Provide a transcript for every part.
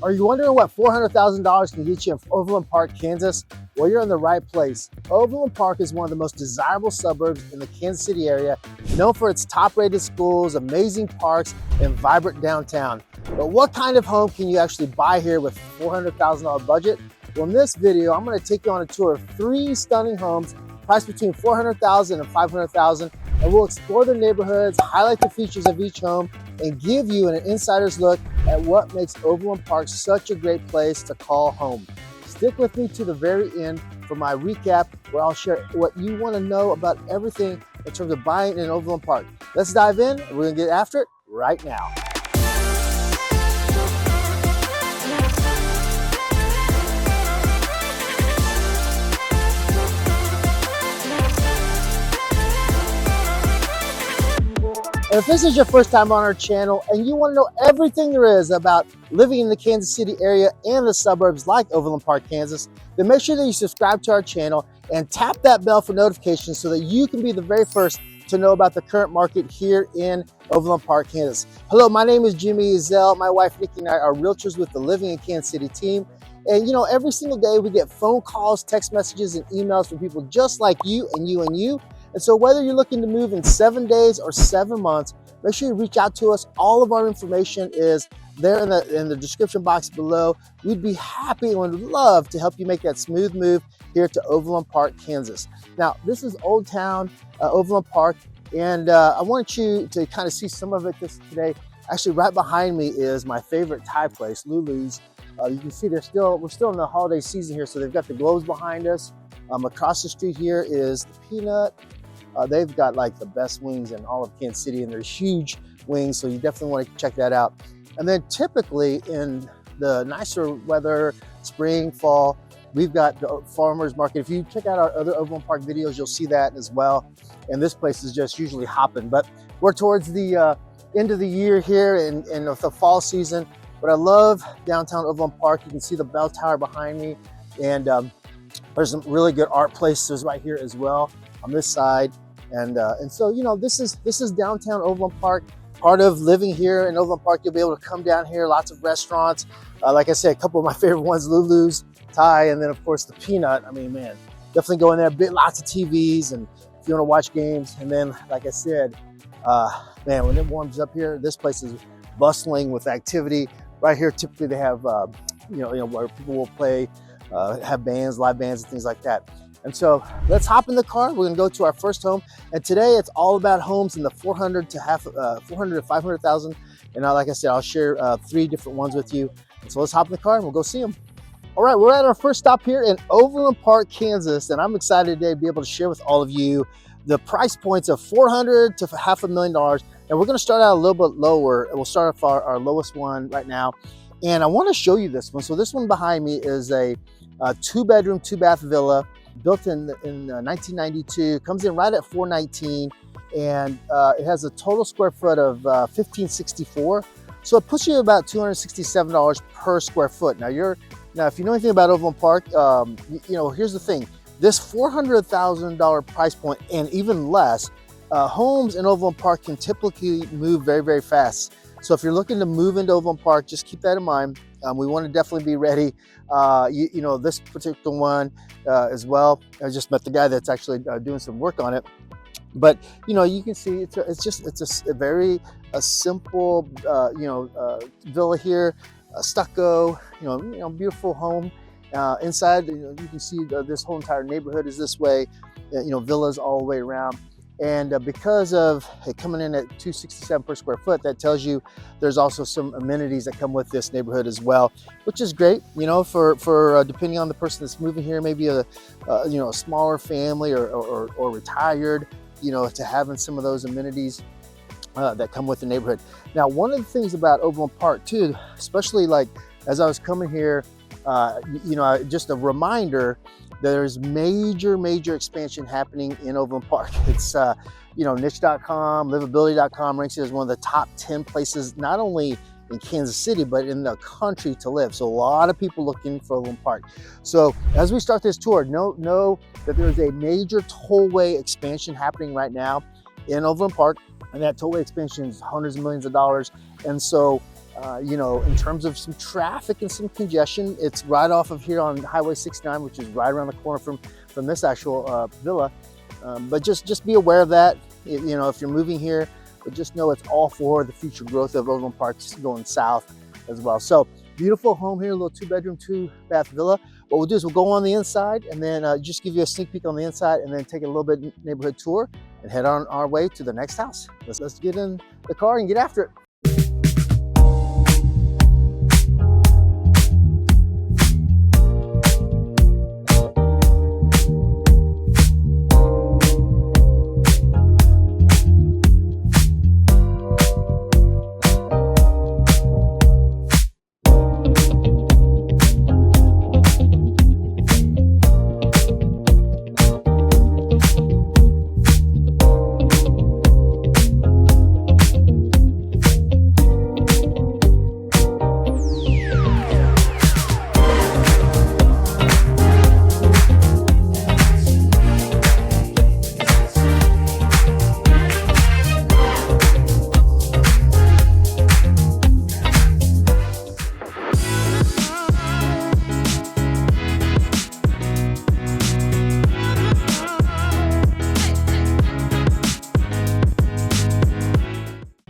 Are you wondering what $400,000 can get you in Overland Park, Kansas? Well, you're in the right place. Overland Park is one of the most desirable suburbs in the Kansas City area, known for its top-rated schools, amazing parks, and vibrant downtown. But what kind of home can you actually buy here with $400,000 budget? Well, in this video, I'm going to take you on a tour of 3 stunning homes priced between $400,000 and $500,000, and we'll explore the neighborhoods, highlight the features of each home, and give you an insider's look at what makes Overland Park such a great place to call home. Stick with me to the very end for my recap, where I'll share what you want to know about everything in terms of buying in Overland Park. Let's dive in, and we're going to get after it right now. And if this is your first time on our channel and you want to know everything there is about living in the Kansas City area and the suburbs like Overland Park, Kansas, then make sure that you subscribe to our channel and tap that bell for notifications so that you can be the very first to know about the current market here in Overland Park, Kansas. Hello, my name is Jimmy Ezell. My wife, Nikki, and I are realtors with the Living in Kansas City team. And you know, every single day we get phone calls, text messages, and emails from people just like you and you and you. And so whether you're looking to move in 7 days or 7 months, make sure you reach out to us. All of our information is there in the description box below. We'd be happy and would love to help you make that smooth move here to Overland Park, Kansas. Now, this is Old Town Overland Park, and I want you to kind of see some of it today. Actually, right behind me is my favorite Thai place, Lulu's. You can see we're still in the holiday season here, so they've got the globes behind us. Across the street here is the Peanut. They've got like the best wings in all of Kansas City, and they're huge wings, so you definitely want to check that out. And then typically in the nicer weather, spring, fall, we've got the farmers market. If you check out our other Overland Park videos, you'll see that as well. And this place is just usually hopping. But we're towards the end of the year here and the fall season. But I love downtown Overland Park. You can see the bell tower behind me, and there's some really good art places right here as well on this side. And so, you know, this is downtown Overland Park. Part of living here in Overland Park, you'll be able to come down here, lots of restaurants. Like I said, a couple of my favorite ones, Lulu's, Thai, and then of course the Peanut. I mean, man, definitely go in there, lots of TVs, and if you want to watch games. And then, like I said, man, when it warms up here, this place is bustling with activity. Right here, typically they have, you know, where people will play, have bands, live bands, and things like that. And so let's hop in the car. We're gonna go to our first home. And today it's all about homes in the 400 to 500,000. And like I said, I'll share 3 different ones with you. And so let's hop in the car and we'll go see them. All right, we're at our first stop here in Overland Park, Kansas. And I'm excited today to be able to share with all of you the price points of $400,000 to $500,000. And we're gonna start out a little bit lower. We'll start off our lowest one right now. And I wanna show you this one. So this one behind me is a 2-bedroom, 2-bath villa, built in 1992, comes in right at $419,000, and it has a total square foot of 1,564. So it puts you about $267 per square foot. Now, if you know anything about Overland Park, you know, here's the thing: this $400,000 price point and even less, homes in Overland Park can typically move very, very fast. So if you're looking to move into Overland Park, just keep that in mind. We want to definitely be ready. You know, this particular one as well. I just met the guy that's actually doing some work on it. But you know, you can see it's a very simple villa here, stucco. You know, beautiful home. Inside, you can see this whole entire neighborhood is this way. You know, villas all the way around. And because of it coming in at $267 per square foot, that tells you there's also some amenities that come with this neighborhood as well, which is great. You know, for depending on the person that's moving here, maybe a smaller family or retired, you know, to having some of those amenities that come with the neighborhood. Now, one of the things about Overland Park too, especially like as I was coming here, you know, just a reminder, there's major expansion happening in Overland Park. It's, you know, niche.com, livability.com ranks it as one of the top 10 places, not only in Kansas City, but in the country to live. So a lot of people looking for Overland Park. So as we start this tour, know that there's a major tollway expansion happening right now in Overland Park. And that tollway expansion is hundreds of millions of dollars. And so You know, in terms of some traffic and some congestion, it's right off of here on Highway 69, which is right around the corner from this actual villa. But just be aware of that. You know, if you're moving here, but just know it's all for the future growth of Overland Park going south as well. So beautiful home here, a little 2-bedroom, 2-bath villa. What we'll do is we'll go on the inside and then just give you a sneak peek on the inside and then take a little bit neighborhood tour and head on our way to the next house. Let's get in the car and get after it.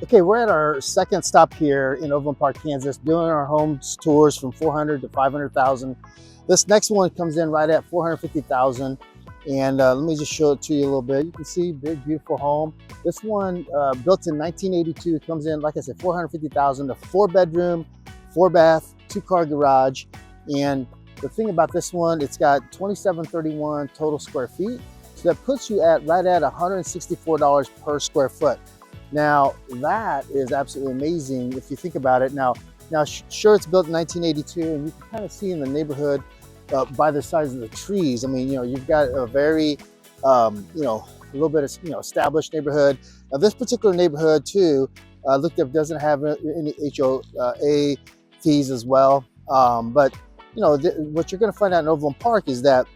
Okay, we're at our second stop here in Overland Park, Kansas, doing our home tours from 400 to 500,000. This next one comes in right at 450,000. And let me just show it to you a little bit. You can see big, beautiful home. This one built in 1982 comes in, like I said, 450,000, a 4-bedroom, 4-bath, 2-car garage. And the thing about this one, it's got 2731 total square feet. So that puts you at right at $164 per square foot. Now, that is absolutely amazing if you think about it. Now, sure, it's built in 1982, and you can kind of see in the neighborhood by the size of the trees. I mean, you know, you've got a very, you know, a little bit of, you know, established neighborhood. Now, this particular neighborhood, too, looked up, doesn't have any HOA fees as well. But, you know, what you're going to find out in Overland Park is that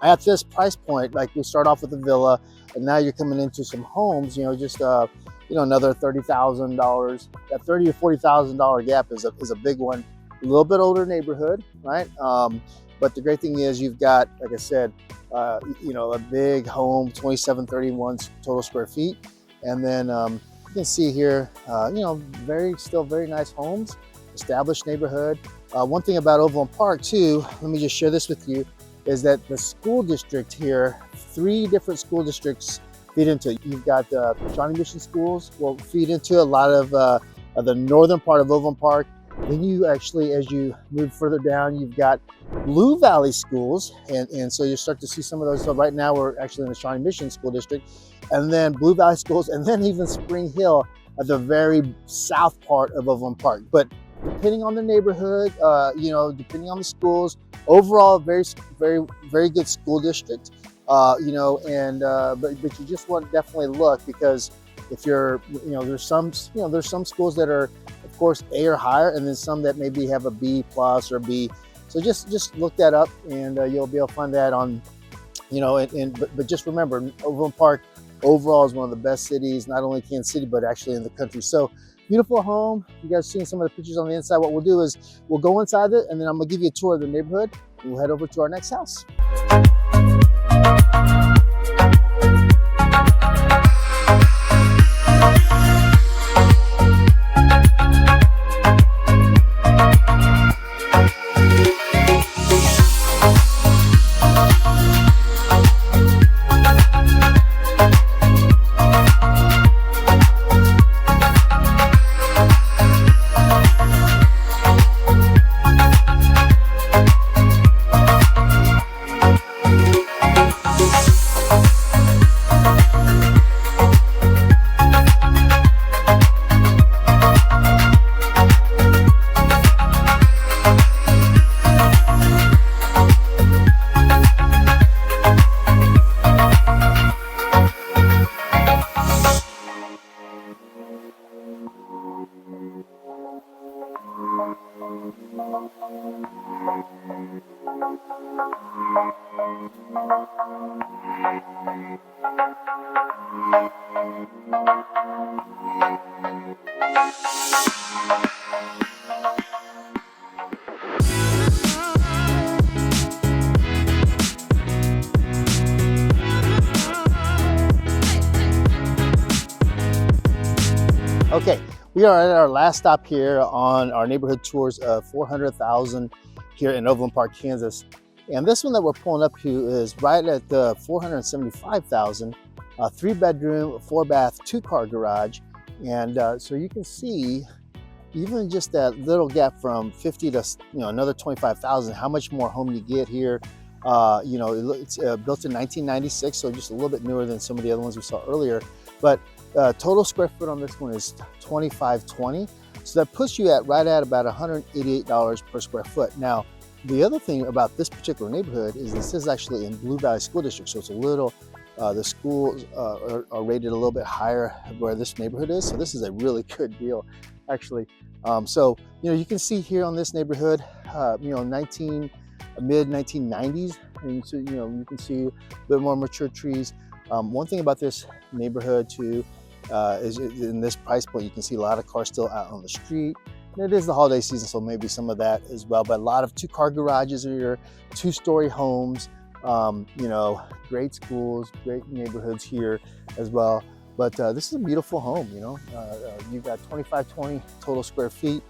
at this price point, like we start off with a villa, and now you're coming into some homes, you know, just you know, another $30,000. That $30,000 to $40,000 gap is a big one. A little bit older neighborhood, right? But the great thing is you've got, like I said, you know, a big home, 2731 total square feet, and then you can see here, you know, still very nice homes, established neighborhood. One thing about Overland Park too, let me just share this with you, is that the school district here, 3 different school districts feed into it. You've got Shawnee Mission schools will feed into a lot of the northern part of Overland Park. Then you actually, as you move further down, you've got Blue Valley schools, and so you start to see some of those. So right now we're actually in the Shawnee Mission School District, and then Blue Valley schools, and then even Spring Hill at the very south part of Overland Park. But depending on the neighborhood, you know, depending on the schools, overall very good school district. You know, and but you just want to definitely look, because if you're, you know, there's some schools that are, of course, A or higher, and then some that maybe have a B plus or B. So just look that up, and you'll be able to find that on, you know, but just remember, Overland Park overall is one of the best cities, not only Kansas City, but actually in the country. So beautiful home. You guys seen some of the pictures on the inside. What we'll do is we'll go inside it, and then I'm gonna give you a tour of the neighborhood, and we'll head over to our next house. Okay, we are at our last stop here on our neighborhood tours of 400,000 here in Overland Park, Kansas. And this one that we're pulling up to is right at the 475,000, 3-bedroom, 4-bath, 2-car garage. And so you can see even just that little gap from 50 to another 25,000, how much more home you get here. It's built in 1996, so just a little bit newer than some of the other ones we saw earlier. But total square foot on this one is 2,520. So that puts you right at about $188 per square foot. Now, the other thing about this particular neighborhood is this is actually in Blue Valley School District. So it's a little, the schools are rated a little bit higher where this neighborhood is. So this is a really good deal, actually. You can see here on this neighborhood, mid 1990s, and so you can see a bit more mature trees. One thing about this neighborhood too is in this price point, you can see a lot of cars still out on the street. And it is the holiday season, so maybe some of that as well. But a lot of 2-car garages here, 2-story homes. Great schools, great neighborhoods here as well. But this is a beautiful home. You've got 2,520 total square feet.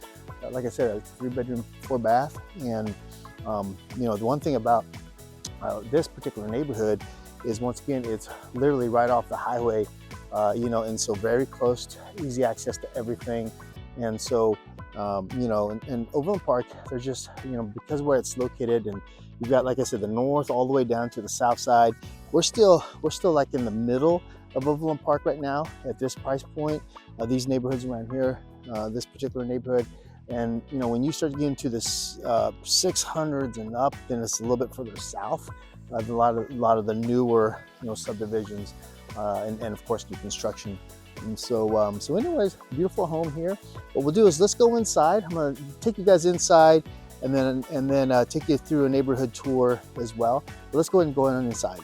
Like I said, it's a 3-bedroom, 4-bath. And the one thing about this particular neighborhood is, once again, it's literally right off the highway, and so very close, easy access to everything. And so, in Overland Park, there's just, because where it's located, and you've got, like I said, the north all the way down to the south side. We're still like in the middle of Overland Park right now at this price point. These neighborhoods around here, this particular neighborhood. And when you start getting to the 600s and up, then it's a little bit further south. A lot of the newer subdivisions, and of course new construction. And so anyways, beautiful home here. What we'll do is let's go inside. I'm gonna take you guys inside, and then take you through a neighborhood tour as well. But let's go ahead and go on inside.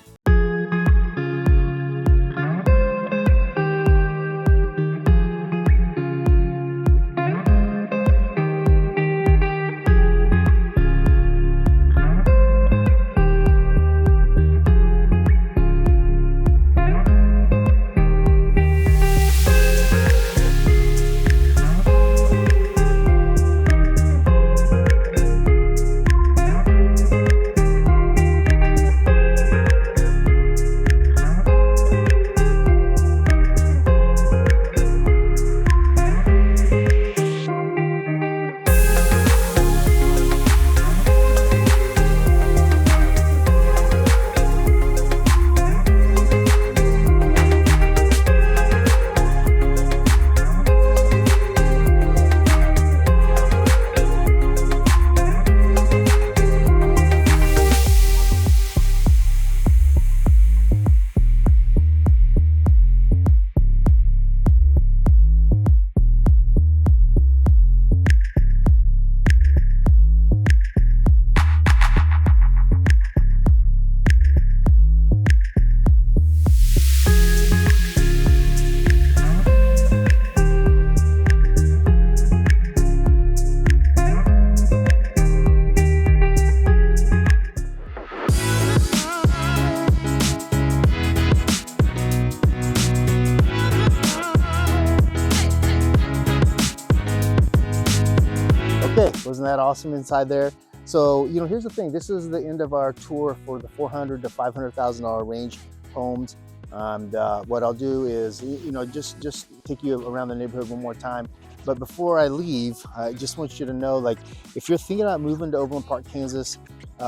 Okay, wasn't that awesome inside there? So, here's the thing. This is the end of our tour for the $400,000 to $500,000 range homes. And what I'll do is, just take you around the neighborhood one more time. But before I leave, I just want you to know, like, if you're thinking about moving to Overland Park, Kansas,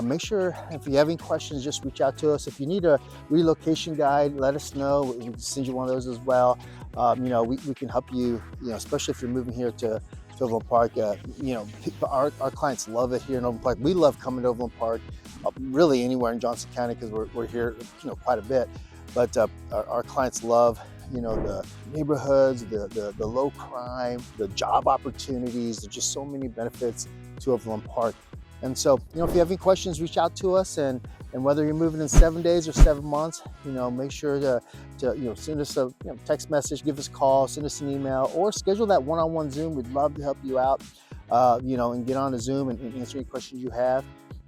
make sure, if you have any questions, just reach out to us. If you need a relocation guide, let us know. We can send you one of those as well. We can help you, especially if you're moving here to Overland Park. Our clients love it here in Overland Park. We love coming to Overland Park, really anywhere in Johnson County, because we're here, quite a bit. But our clients love, the neighborhoods, the low crime, the job opportunities. There's just so many benefits to Overland Park. And so, if you have any questions, reach out to us, and whether you're moving in 7 days or 7 months, make sure to send us a text message, give us a call, send us an email, or schedule that one-on-one Zoom. We'd love to help you out, and get on a Zoom and answer any questions you have.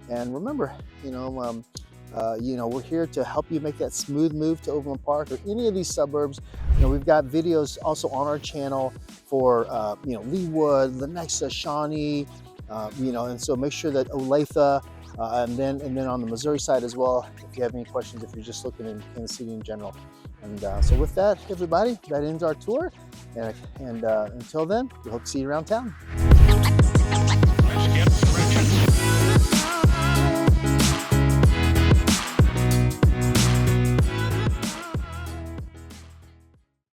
And remember, we're here to help you make that smooth move to Overland Park or any of these suburbs. We've got videos also on our channel for Leawood, Lenexa, Shawnee, and so make sure that Olathe, and then on the Missouri side as well, if you have any questions, if you're just looking in Kansas City in general. And so with that, everybody, that ends our tour. And until then, we hope to see you around town.